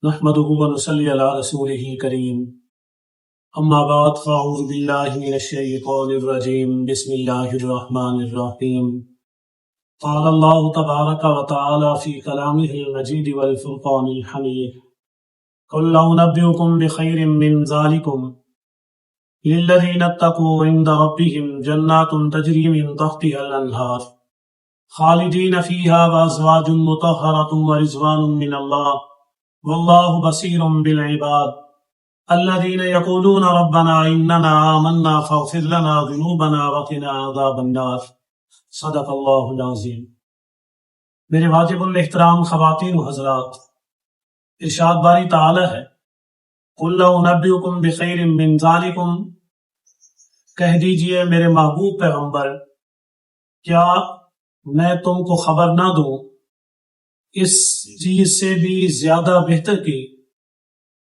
نحمده ونصلي على رسوله الكريم اما بعد فاعوذ بالله من الشيطان الرجيم بسم الله الرحمن الرحيم قال الله تبارك وتعالى في كلامه المجيد والفرقان الحميد قل لو نبئكم بخير من ذلكم للذين اتقوا عند ربهم جنات تجري من تحتها الانهار خالدين فيها وازواج مطهرة ورضوان من الله واللہ بصیر بالعباد الذین یقولون ربنا اننا آمنا فاغفر لنا ذنوبنا وقنا عذاب النار صدق اللہ العظیم۔ میرے واجب الاحترام خواتین و حضرات، ارشاد باری تعالی ہے قل لو نبئکم بخیر من ذالکم، کہہ دیجئے میرے محبوب پیغمبر کیا میں تم کو خبر نہ دوں اس چیز سے بھی زیادہ بہتر کی،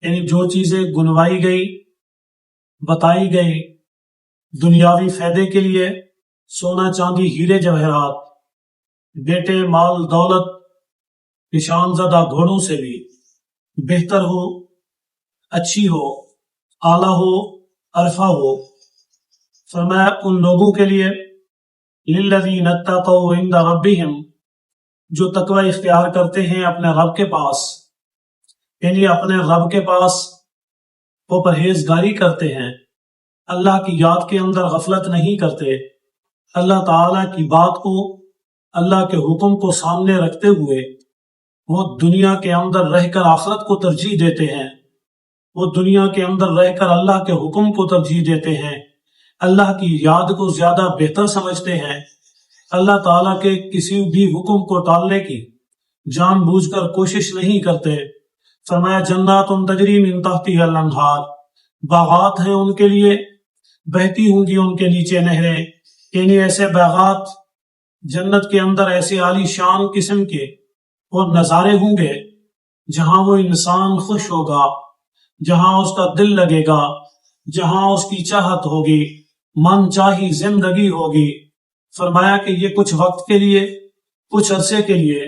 یعنی جو چیزیں گنوائی گئی بتائی گئی دنیاوی فائدے کے لیے، سونا چاندی ہیرے جواہرات، بیٹے مال دولت، نشان زدہ گھوڑوں سے بھی بہتر ہو، اچھی ہو، اعلیٰ ہو، عرفہ ہو۔ فرمایا ان لوگوں کے لیے للذین اتقوا عند ربہم، جو تقوی اختیار کرتے ہیں اپنے رب کے پاس، یعنی اپنے رب کے پاس وہ پرہیزگاری کرتے ہیں، اللہ کی یاد کے اندر غفلت نہیں کرتے، اللہ تعالیٰ کی بات کو، اللہ کے حکم کو سامنے رکھتے ہوئے وہ دنیا کے اندر رہ کر آخرت کو ترجیح دیتے ہیں، وہ دنیا کے اندر رہ کر اللہ کے حکم کو ترجیح دیتے ہیں، اللہ کی یاد کو زیادہ بہتر سمجھتے ہیں، اللہ تعالیٰ کے کسی بھی حکم کو ٹالنے کی جان بوجھ کر کوشش نہیں کرتے۔ فرمایا جنات تجری من تحتها الانہار، باغات ہیں ان کے لیے، بہتی ہوں گی ان کے نیچے نہریں، یعنی ایسے باغات جنت کے اندر ایسے عالی شان قسم کے اور نظارے ہوں گے جہاں وہ انسان خوش ہوگا، جہاں اس کا دل لگے گا، جہاں اس کی چاہت ہوگی، من چاہی زندگی ہوگی۔ فرمایا کہ یہ کچھ وقت کے لیے، کچھ عرصے کے لیے،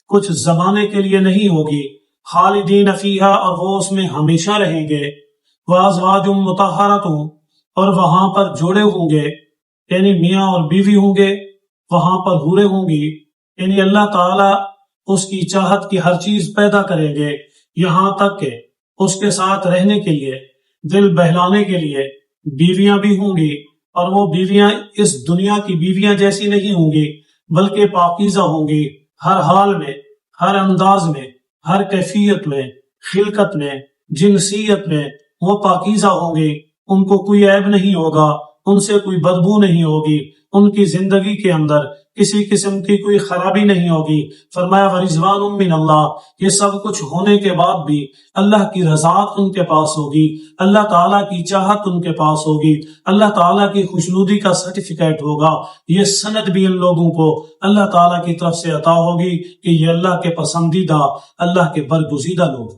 کچھ زمانے کے لیے نہیں ہوگی، خالدین فیہا، اور وہ اس میں ہمیشہ رہیں گے، وازواج مطہرۃ، اور وہاں پر جوڑے ہوں گے، یعنی میاں اور بیوی ہوں گے، وہاں پر حوریں ہوں گی، یعنی اللہ تعالیٰ اس کی چاہت کی ہر چیز پیدا کریں گے، یہاں تک کہ اس کے ساتھ رہنے کے لیے، دل بہلانے کے لیے بیویاں بھی ہوں گی، اور وہ بیویاں اس دنیا کی بیویاں جیسی نہیں ہوں گی بلکہ پاکیزہ ہوں گی، ہر حال میں، ہر انداز میں، ہر کیفیت میں، خلقت میں، جنسیت میں وہ پاکیزہ ہوں گی، ان کو کوئی عیب نہیں ہوگا، ان سے کوئی بدبو نہیں ہوگی، ان کی زندگی کے اندر کسی قسم کی کوئی خرابی نہیں ہوگی۔ فرمایا ورضوان من اللہ، یہ سب کچھ ہونے کے بعد بھی اللہ کی رضاعت ان کے پاس ہوگی، اللہ تعالیٰ کی چاہت ان کے پاس ہوگی، اللہ تعالیٰ کی خوشنودی کا سرٹیفکیٹ ہوگا، یہ سند بھی ان لوگوں کو اللہ تعالیٰ کی طرف سے عطا ہوگی کہ یہ اللہ کے پسندیدہ، اللہ کے برگزیدہ لوگ۔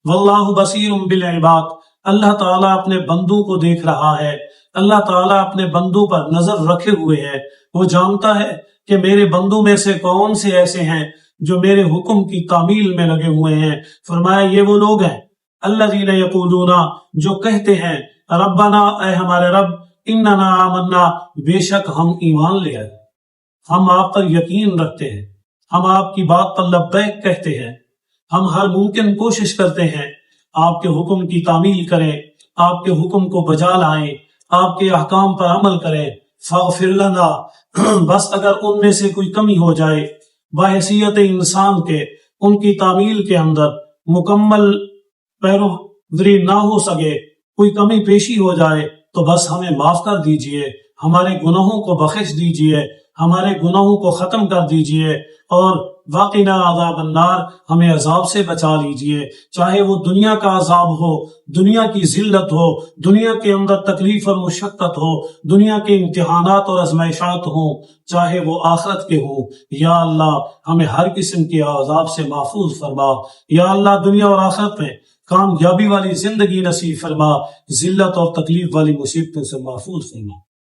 واللہ بصیر بالعباد، اللہ تعالیٰ اپنے بندوں کو دیکھ رہا ہے، اللہ تعالیٰ اپنے بندوں پر نظر رکھے ہوئے ہے، وہ جانتا ہے کہ میرے بندوں میں سے کون سے ایسے ہیں جو میرے حکم کی تعمیل میں لگے ہوئے ہیں۔ فرمایا یہ وہ لوگ ہیں الذین یقولون، جو کہتے ہیں ربنا، اے ہمارے رب، اننا آمنا، بے شک ہم ایمان لے آئے، ہم آپ پر یقین رکھتے ہیں، ہم آپ کی بات پر لبیک کہتے ہیں، ہم ہر ممکن کوشش کرتے ہیں آپ کے حکم کی تعمیل کریں، آپ کے حکم کو بجا لائیں، آپ کے احکام پر عمل کریں۔ فاغفر لنا، بس اگر ان میں سے کوئی کمی ہو جائے بحیثیت انسان کے، ان کی تعمیل کے اندر مکمل پیروی نہ ہو سکے، کوئی کمی پیشی ہو جائے تو بس ہمیں معاف کر دیجئے، ہمارے گناہوں کو بخش دیجئے، ہمارے گناہوں کو ختم کر دیجئے، اور وقنا عذاب النار، ہمیں عذاب سے بچا لیجئے، چاہے وہ دنیا کا عذاب ہو، دنیا کی ذلت ہو، دنیا کے اندر تکلیف اور مشقت ہو، دنیا کے امتحانات اور آزمائشات ہوں، چاہے وہ آخرت کے ہوں۔ یا اللہ ہمیں ہر قسم کے عذاب سے محفوظ فرما، یا اللہ دنیا اور آخرت میں کامیابی والی زندگی نصیب فرما، ذلت اور تکلیف والی مصیبتوں سے محفوظ فرما۔